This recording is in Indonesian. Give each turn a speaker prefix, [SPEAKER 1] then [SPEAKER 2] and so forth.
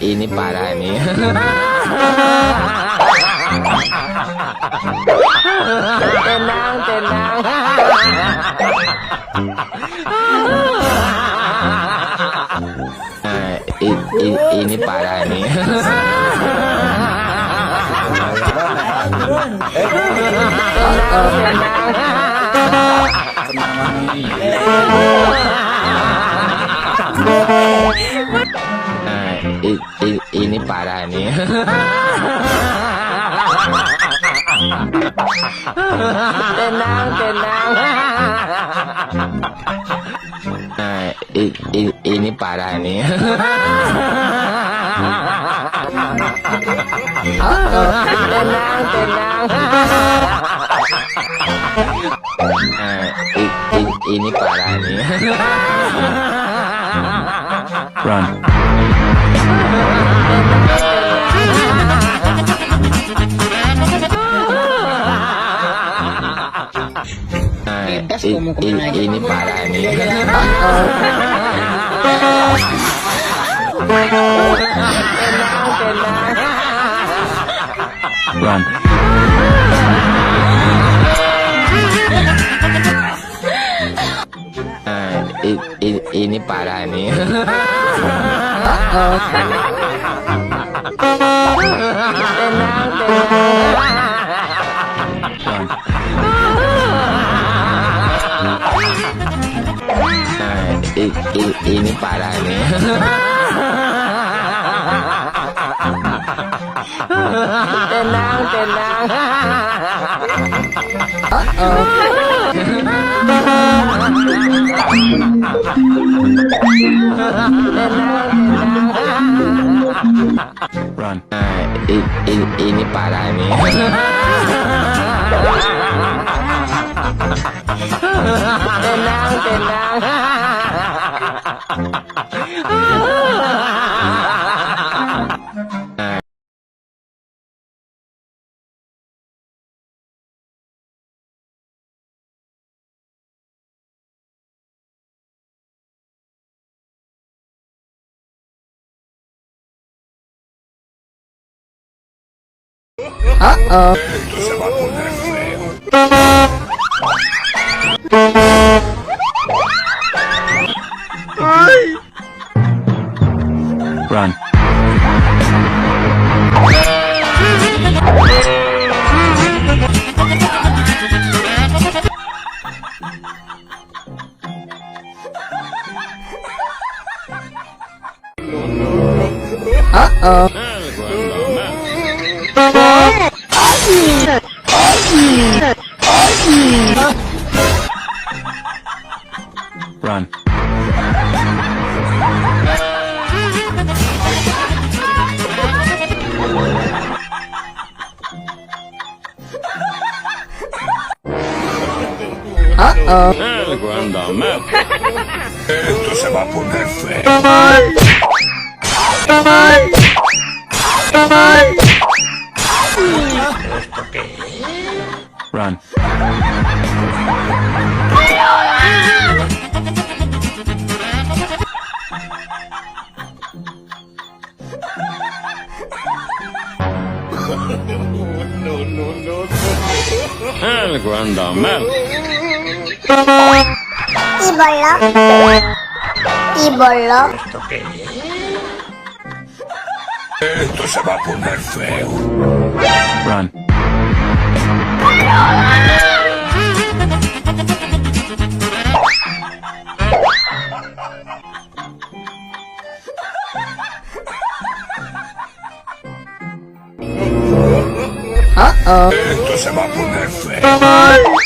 [SPEAKER 1] Ini parah nih. Tenang, tenang. Ini parah nih. Ini parah nih. Tenang, tenang. Ini parah nih. Tenang, tenang. Ini parah nih.
[SPEAKER 2] Run.
[SPEAKER 1] Ini parah nih.
[SPEAKER 2] Run.
[SPEAKER 1] Ini parah nih. Tenang, ini parah nih. Tenang, tenang.
[SPEAKER 2] Run.
[SPEAKER 1] Ini parah nih. Tenang, tenang.
[SPEAKER 3] Esto se va a poner feo.
[SPEAKER 2] Run. Run.
[SPEAKER 3] Algo anda mal. Esto se va a poner feo.
[SPEAKER 2] Run.
[SPEAKER 3] Algo anda mal.
[SPEAKER 4] ¿Y bollo? ¿Y bollo?
[SPEAKER 3] Esto se va a poner feo.
[SPEAKER 2] Run.
[SPEAKER 3] Esto se va a poner feo.